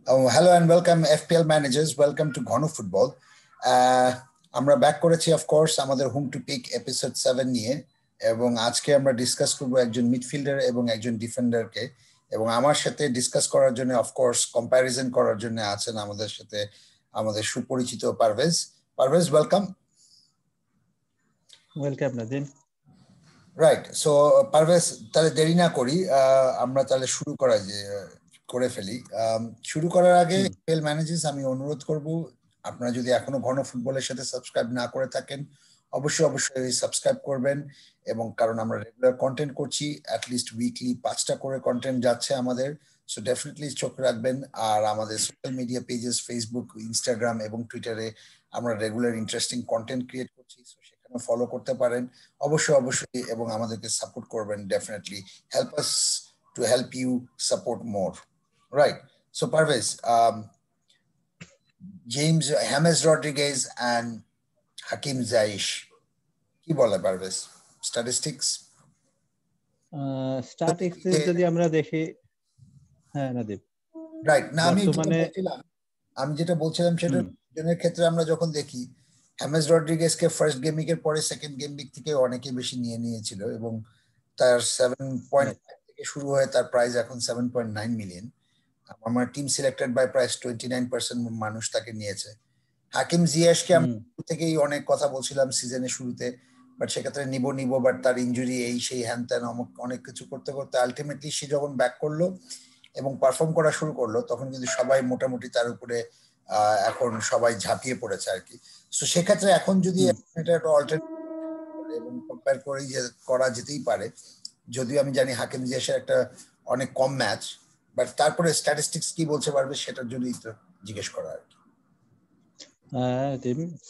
Hello and welcome FPL managers. Welcome to Ghono Football. আমরা back করেছি of course আমাদের home to pick episode 7 নিয়ে এবং আজকে আমরা ডিসকাস করব একজন মিডফিল্ডার এবং একজন ডিফেন্ডারকে এবং আমার সাথে ডিসকাস করার জন্য অফ কোর্স কম্প্যারিজন করার জন্য আছেন আমাদের সাথে আমাদের সুপরিচিত Parvez. Parvez, welcome. Welcome Nadim. Right, so Parvez, তাহলে দেরি না করি, আমরা তাহলে শুরু করে ফেলি। শুরু করার আগে FPL ম্যানেজার্স আমি অনুরোধ করব, আপনারা যদি এখনো ঘন ফুটবলের সাথে সাবস্ক্রাইব না করে থাকেন অবশ্যই সাবস্ক্রাইব করবেন, এবং কারণ আমরা রেগুলার কন্টেন্ট করছি, অ্যাটলিস্ট উইকলি 5টা করে কন্টেন্ট যাচ্ছে আমাদের, সো ডেফিনেটলি চোখ রাখবেন। আর আমাদের social media pages Facebook, Instagram এবং টুইটারে আমরা রেগুলার ইন্টারেস্টিং কন্টেন্ট ক্রিয়েট করছি, সো সেখানে ফলো করতে পারেন অবশ্যই, এবং আমাদেরকে সাপোর্ট করবেন। Definitely help us to help you support more. Right. So Parvez, James Rodriguez and Hakim Ziyech. কি বলে পারভেজ স্ট্যাটিস্টিক্স? যদি আমরা দেখি, হ্যাঁ নাদিম, রাইট। না, আমি যেটা বলছিলাম সেটা জনের ক্ষেত্রে আমরা যখন দেখি হ্যামেস রড্রিগেজ কে ফার্স্ট গেম উইকের পরে সেকেন্ড গেম উইক থেকে অনেকে বেশি নিয়েছিল এবং তার 7.5 থেকে শুরু হয়ে তার প্রাইস এখন 7.9 মিলিয়ন। আমার টিম সিলেক্টেড বাই প্রাইস 29% মানুষ তাকে নিয়েছে। হাকিম জিয়াশকে আমি থেকেই অনেক কথা বলছিলাম সিজনের শুরুতে, বাট সেক্ষেত্রে নিব বাট তার ইনজুরি এই সেই হ্যান ত্যান অনেক কিছু করতে আলটিমেটলি সে যখন ব্যাক করলো এবং পারফর্ম করা শুরু করলো তখন কিন্তু সবাই মোটামুটি তার উপরে এখন সবাই ঝাঁপিয়ে পড়েছে আর কি। সো সেক্ষেত্রে এখন যদি এটা একটা অল্টারনেটিভ এবং কম্পেয়ার করা যেতেই পারে, যদিও আমি জানি হাকিম জিয়াশের একটা অনেক কম ম্যাচ, বাট তারপরে স্ট্যাটিস্টিক্স কি বলতে পারবে সেটার জন্যই তো জিজ্ঞেস করা আর কি।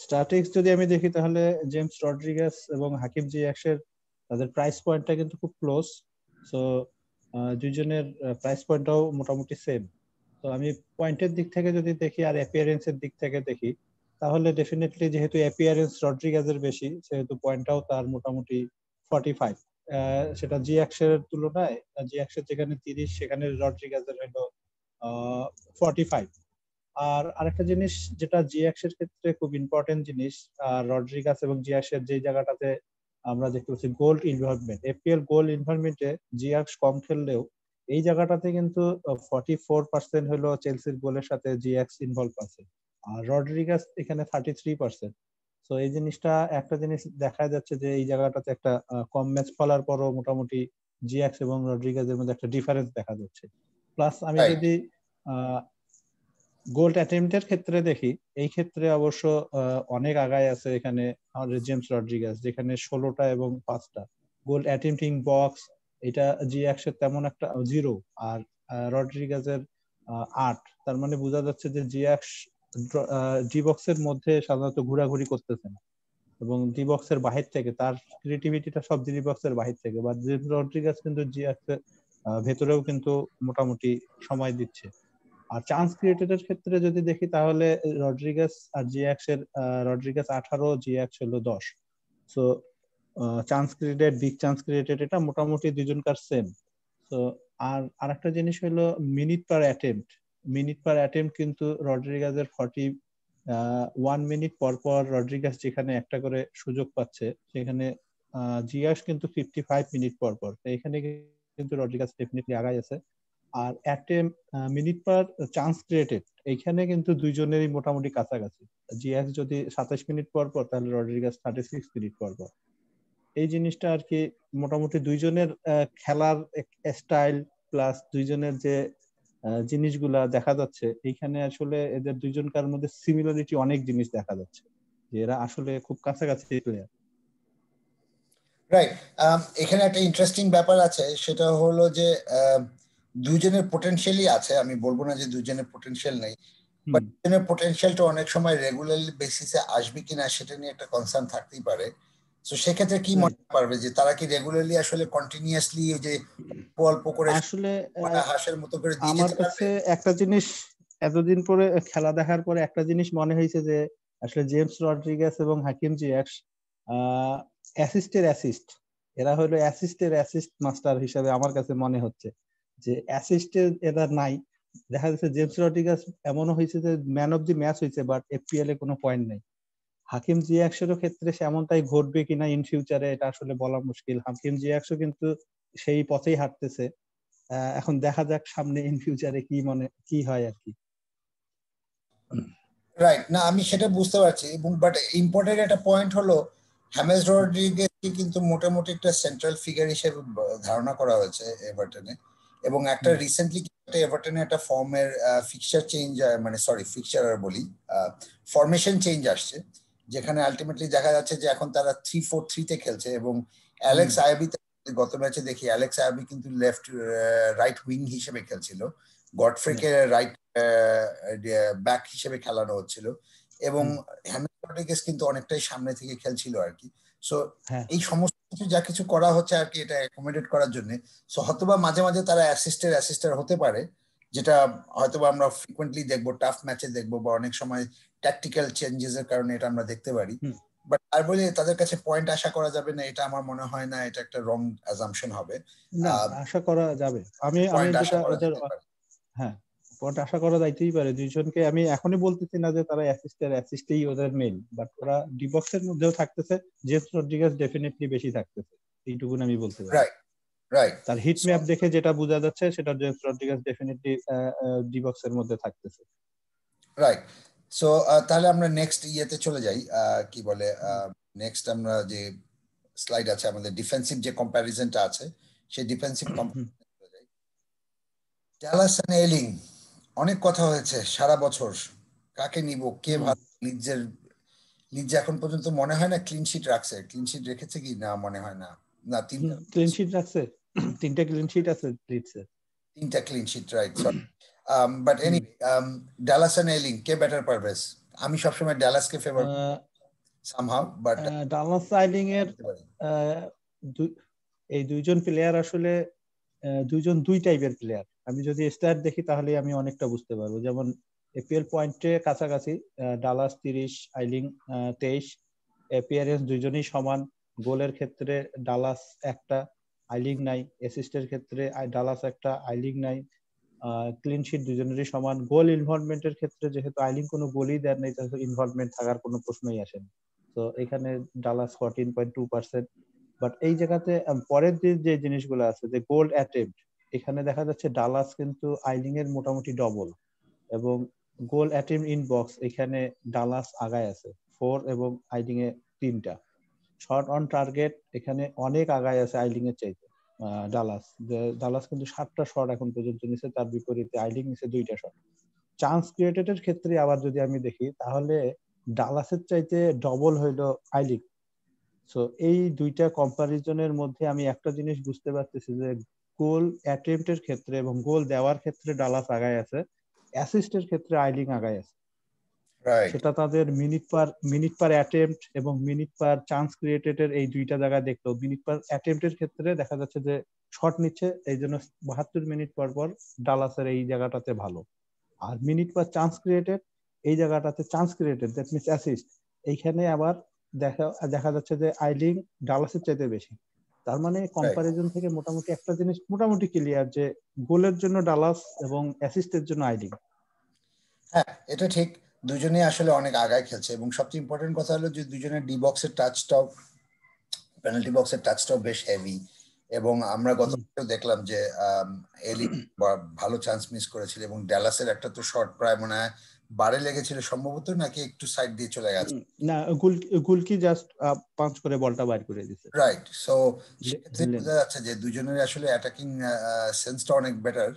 স্ট্যাটিস্টিক্স যদি আমি দেখি তাহলে জেমস রড্রিগেজ এবং হাকিম জিয়াশের তাদের প্রাইস পয়েন্টটা কিন্তু খুব ক্লোজ। সো দুইজনের প্রাইস পয়েন্টটাও মোটামুটি সেম। তো আমি পয়েন্টের দিক থেকে যদি দেখি আর অ্যাপিয়ারেন্সের দিক থেকে দেখি তাহলে ডেফিনেটলি যেহেতু অ্যাপিয়ারেন্স রড্রিগেজের বেশি সেহেতু পয়েন্টটাও তার মোটামুটি 45, সেটা জিএক্সের তুলনায়। জিএক্সের যেখানে 30 সেখানে রড্রিগেজের হলো 45। আর আরেকটা জিনিস যেটা জিএক্স এর ক্ষেত্রে খুব ইম্পর্টেন্ট জিনিস, রড্রিগাস এবং জিএক্স এর যে জায়গাটাতে আমরা দেখতে পাচ্ছি গোল ইনভলভমেন্ট, এপিএল গোল ইনভলভমেন্টে জিএক্স কম খেললেও এই জায়গাটাতে কিন্তু 44% হলো চেলসির গোলের সাথে জিএক্স ইনভলভ আছে, আর রড্রিগাস এখানে 33%। তো এই জিনিসটা একটা জিনিস দেখা যাচ্ছে যে এই জায়গাটাতে একটা কম ম্যাচ ফলার পরও মোটামুটি জিএক্স এবং রড্রিগাসের মধ্যে একটা ডিফারেন্স দেখা যাচ্ছে। প্লাস আমি যদি গোল অ্যাটেম্পটের ক্ষেত্রে দেখি, এই ক্ষেত্রে অবশ্য অনেক আগায় আছে এখানে আমাদের জেমস রড্রিগেজ, যেখানে 16টা এবং 5টা গোল অ্যাটেম্পটিং বক্স, এটা জিএক্স এর তেমন একটা 0 আর রড্রিগেজের 8। তার মানে বোঝা যাচ্ছে যে জিএক্স ডি বক্সের মধ্যে সাধারণত ঘোরাঘুরি করতেছে না এবং ডি বক্সের বাহির থেকে তার ক্রিয়েটিভিটিটা সব ডি বক্সের বাহির থেকে, বা জেমস রড্রিগেজ কিন্তু জিএক্স এর ভেতরেও কিন্তু মোটামুটি সময় দিচ্ছে। আর চান্স ক্রিয়েটেডের ক্ষেত্রে যদি দেখি তাহলে রড্রিগেজ আর জিএক্স এর রড্রিগেজ 18, জিএক্স হলো 10। So chance created, big chance created এটা মোটামুটি দুজনকার সেম। সো আর আরেকটা জিনিস হলো মিনিট পার অ্যাটেম্প্ট কিন্তু রড্রিগেজের 41 মিনিট পর পর রড্রিগেজ যেখানে একটা করে সুযোগ পাচ্ছে সেখানে জিএক্স কিন্তু 55 মিনিট পর পর। এখানে কিন্তু রড্রিগেজ ডেফিনেটলি আগায় আছে। আর মিনিট পার চান্স ক্রিয়েটেড এইখানে কিন্তু দুইজনেরই মোটামুটি কাছাকাছি। জিএক্স যদি 27 মিনিট পর পর তাহলে রড্রিগেজ 36 মিনিট পর পর। এই জিনিসটা আর কি মোটামুটি দুইজনের খেলার স্টাইল প্লাস দুইজনের যে জিনিসগুলা দেখা যাচ্ছে এইখানে আসলে এদের দুইজনকার মধ্যে সিমিলারিটি অনেক জিনিস দেখা যাচ্ছে যে এরা আসলে খুব কাছাকাছি প্লেয়ার। রাইট, এখানে একটা ইন্টারেস্টিং ব্যাপার আছে, সেটা হলো যে দুজনের পোটেনশিয়ালই আছে, আমি বলবো না যে দুজনের পোটেনশিয়াল নেই, বাট দুজনের পোটেনশিয়ালটা অনেক সময় রেগুলারলি বেসিসে আসবে কিনা সেটা নিয়ে একটা কনসার্ন থাকতেই পারে। সো সেক্ষেত্রে কি মনে পারবে যে তারা কি রেগুলারলি আসলে কন্টিনিউয়াসলি ওই যে অল্প করে আসলে হাঁসের মতো করে দিয়ে আমার কাছে একটা জিনিস এতদিন পরে খেলা দেখার পরে একটা জিনিস মনে হয়েছে যে আসলে জেমস রড্রিগেজ এবং হাকিম জিএক্স অ্যাসিস্ট, এরা হলো অ্যাসিস্ট মাস্টার হিসেবে আমার কাছে মনে হচ্ছে যে অ্যাসিস্টে এরা নাই, দেখা যাচ্ছে জেমস রড্রিগাস এমনও হয়েছে যে ম্যান অফ দি ম্যাচ হয়েছে, বাট এফপিএল এ কোনো পয়েন্ট নাই। হাকিম জিয়াক্সেরও ক্ষেত্রে এমনটাই ঘটবে কিনা ইন ফিউচারে এটা আসলে বলা মুশকিল। হাকিম জিয়াক্সও কিন্তু সেই পথেই হাঁটতেছে। এখন দেখা যাক সামনে ইন ফিউচারে কি হয় আর কি। রাইট, না আমি সেটা বুঝতে পারছি, এবং বাট ইম্পর্টেন্ট একটা পয়েন্ট হলো হ্যামেস রড্রিগেজকে কিন্তু মোটামুটি একটা সেন্ট্রাল ফিগার হিসেবে ধারণা করা হয়েছে এভারটনে, এবং একটা রিসেন্টলি এভারটনে একটা ফর্মের ফিক্সচার চেঞ্জ, মানে সরি ফিক্সচার আর বলি ফরমেশন চেঞ্জ আসছে, যেখানে আলটিমেটলি দেখা যাচ্ছে যে এখন তারা 3-4-3 খেলছে, এবং অ্যালেক্স আয়াবি গত ম্যাচে দেখি অ্যালেক্স আয়াবি কিন্তু লেফট রাইট উইং হিসেবে খেলছিল, গডফ্রেকে রাইট ব্যাক হিসেবে খেলানো হচ্ছিল, এবং হ্যামেস রড্রিগেজ কিন্তু অনেকটাই সামনে থেকে খেলছিল আর কি। সো এই সমস্ত কিছু যা কিছু করা হচ্ছে আর কি এটা অ্যাকোমোডেট করার জন্য, সো হয়তোবা মাঝে মাঝে তারা অ্যাসিস্টার হতে পারে, যেটা হয়তোবা আমরা ফ্রিকোয়েন্টলি দেখবো, টাফ ম্যাচে দেখবো, বা অনেক সময় ট্যাকটিক্যাল চেঞ্জেস এর কারণে এটা আমরা দেখতে পারি, বাট আর বলে তাদের কাছে পয়েন্ট আশা করা যাবে না, এটা আমার মনে হয় না, এটা একটা রং অ্যাজাম্পশন হবে। না, আশা করা যাবে। আমি যেটা ওদের হ্যাঁ পয়েন্ট আশা করা যাইতেই পারে। দুইজনকে আমি এখনই বলতেছি না যে তারা অ্যাসিস্টই ওদের মেইন, বাট ওরা ডিবক্সের মধ্যেও থাকতেছে, জেমস রড্রিগাস ডেফিনেটলি বেশি থাকতেছে, এইটুকুন আমি বলতে পারি। রাইট, তার হিট ম্যাপ দেখে যেটা বোঝা যাচ্ছে সেটা জেমস রড্রিগাস ডেফিনেটলি ডিবক্সের মধ্যে থাকতেছে। রাইট, সো তাহলে আমরা নেক্সট ইয়েতে চলে যাই, কি বলে নেক্সট আমরা যে স্লাইড আছে আমাদের ডিফেন্সিভ যে কম্প্যারিজনটা আছে, সেই ডিফেন্সিভ কম্প্যারিজনে চলে যাই। ডালাস এন্ড এলিং, অনেক কথা হয়েছে সারা বছর, কাকে নিব, কে ভালো, লিডস এখন পর্যন্ত মনে হয় না ক্লিন শিট রাখছে, ক্লিন শিট রেখেছে কি না মনে হয় না, না তিনটা ক্লিন শিট রাখছে, তিনটা ক্লিন শিট আছে লিডসের, তিনটা clean sheet, right, but anyway Dallas and Ayling কে বেটার পারবে? আমি সবসময় ডালাসকে favour somehow, but Dallas Ayling এর এই দুইজন প্লেয়ার আসলে দুইজন দুই টাইপের প্লেয়ার। আমি যদি স্ট্যাট দেখি তাহলে আমি অনেকটা বুঝতে পারবো। যেমন এপিএল পয়েন্টে কাছাকাছি, ডালাস 30, আইলিং 23, অ্যাপিয়ারেন্স দুইজনই সমান, গোলের ক্ষেত্রে ডালাস একটা, আইলিং নাই, অ্যাসিস্টের ক্ষেত্রে ডালাস একটা, আইলিং নাই, ক্লিন শিট দুজনেরই সমান, গোল ইনভলভমেন্টের ক্ষেত্রে যেহেতু আইলিং কোনো গোলই দেন নাই, তাহলে ইনভলভমেন্ট থাকার কোনো প্রশ্নই আসে না। তো এখানে ডালাস 14.2%। বাট এই জায়গাতে পরের যে জিনিসগুলো আছে, যে গোল অ্যাটেম্প্ট, এখানে দেখা যাচ্ছে ডালাস কিন্তু আইলিং এর মোটামুটি ডবল, এবং গোল অ্যাটেম্প্ট ইন বক্স এখানে ডালাস আগায় আছে 4 এবং আইলিং এ 3টা। শট অন টার্গেট এখানে অনেক আগায় আছে আইলিং এর চাইতে ডালাস কিন্তু 7টা শট এখন পর্যন্ত নিছে, তার বিপরীতে আইলিং নিছে 2টা শট। চান্স ক্রিয়েটেডের ক্ষেত্রে আবার যদি আমি দেখি তাহলে ডালাসের চাইতে ডবল হইলো আইলিং। সো এই দুইটা কম্পারিজনের মধ্যে আমি একটা জিনিস বুঝতে পারতেছি যে গোল অ্যাটেম্পটের ক্ষেত্রে এবং গোল দেওয়ার ক্ষেত্রে ডালাস আগায় আছে, অ্যাসিস্টের ক্ষেত্রে আইলিং আগায় আছে। সেটা তাদের মিনিট পার অ্যাটেম্পট এবং মিনিট পার চান্স ক্রিয়েটেড এর এই দুইটা জায়গায় দেখলো। মিনিট পার অ্যাটেম্পটের ক্ষেত্রে দেখা যাচ্ছে যে শট নিচ্ছে, এই জন্য 72 মিনিট পর পর ডালাসের এই জায়গাটাতে ভালো। আর মিনিট পার চান্স ক্রিয়েটেড এই জায়গাটাতে chance created that means assist, এইখানে আবার দেখা যাচ্ছে যে আইলিং ডালাসের চাইতে বেশি। তার মানে কম্পারিজন থেকে মোটামুটি একটা জিনিস মোটামুটি ক্লিয়ার যে গোলের জন্য ডালাস এবং অ্যাসিস্টের জন্য আইলিং। হ্যাঁ, এটা ঠিক, দুজনেই আসলে অনেক আগায় খেলছে, এবং সবচেয়ে ইম্পর্টেন্ট কথা হলো যে দুজনের ডি বক্সের টাচটাও, পেনাল্টি বক্সের টাচটাও বেশ হেভি, এবং আমরা গত দেখলাম যে এলি ভালো চান্স মিস করেছিল, এবং ড্যালাসের একটা তো শট প্রায় মনে হয় বারে লেগেছিল সম্ভবত, নাকি একটু সাইড দিয়ে চলে গেছে, না গুলকি জাস্ট পাঞ্চ করে বলটা বাইর করে দিয়েছে, রাইট। সো সেক্ষেত্রে বোঝা যাচ্ছে যে দুজনের আসলে অ্যাটাকিং সেন্সটা অনেক বেটার,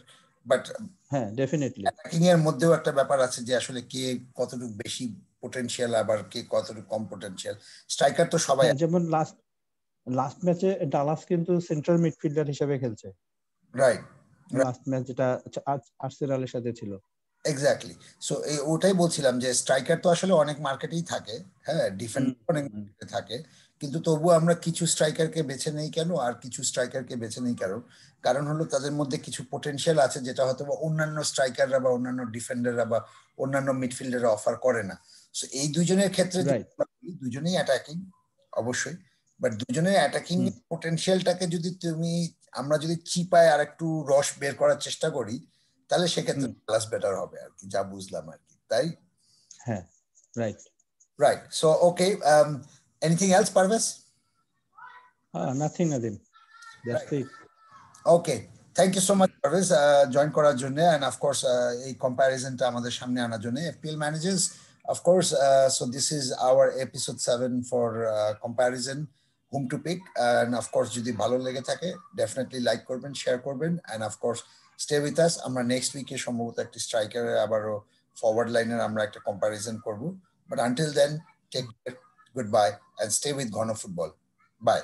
বাট হ্যাঁ ডেফিনেটলি অ্যাটাকিং এর মধ্যেও একটা ব্যাপার আছে যে আসলে কে কতটুকু বেশি পোটেনশিয়াল, আবার কে কতটুকু কম পোটেনশিয়াল। স্ট্রাইকার তো সবাই, যেমন লাস্ট ম্যাচে ডালাস কিন্তু সেন্ট্রাল মিডফিল্ডার হিসেবে খেলছে, রাইট, লাস্ট ম্যাচ যেটা আর্সেনালের সাথে ছিল। এক্স্যাক্টলি। সো ওটাই বলছিলাম যে স্ট্রাইকার তো আসলে অনেক মার্কেটেই থাকে, হ্যাঁ, ডিফেন্ডার অনেক মার্কেটে থাকে, কিন্তু তবুও আমরা কিছু স্ট্রাইকারকে বেছে নেই কেন, আর কিছু স্ট্রাইকারকে বেছে নেই কারণ কারণ হলো তাদের মধ্যে কিছু পোটেনশিয়াল আছে যেটা হয়তো অন্যান্য স্ট্রাইকাররা বা অন্যান্য ডিফেন্ডাররা বা অন্যান্য মিডফিল্ডাররা অফার করে না। সো এই দুজনের ক্ষেত্রে দুজনেই অ্যাটাকিং অবশ্যই, বাট দুজনের অ্যাটাকিং পোটেনশিয়ালটাকে যদি আমরা যদি চিপায় আর একটু রস বের করার চেষ্টা করি, তাহলে সেক্ষেত্রে প্লাস বেটার হবে আর কি, যা বুঝলাম আর কি, তাই? হ্যাঁ, right. So okay, anything else Parvez? Nothing Nadim, that's it. Okay, thank you so much Parvez join করার জন্য, অ্যান্ড অফকোর্স এই কম্প্যারিজনটা আমাদের সামনে আনার জন্য। FPL managers, of course, so this is our episode 7 for comparison, whom to pick, and of course যদি ভালো লেগে থাকে ডেফিনেটলি লাইক করবেন, শেয়ার করবেন, and of course stay with us. আমরা নেক্সট উইকে সম্ভবত একটা স্ট্রাইকারের আবারও ফরওয়ার্ড লাইনের আমরা একটা কম্প্যারিজন করব, but until then take care, goodbye, and stay with ঘন ফুটবল। বাই।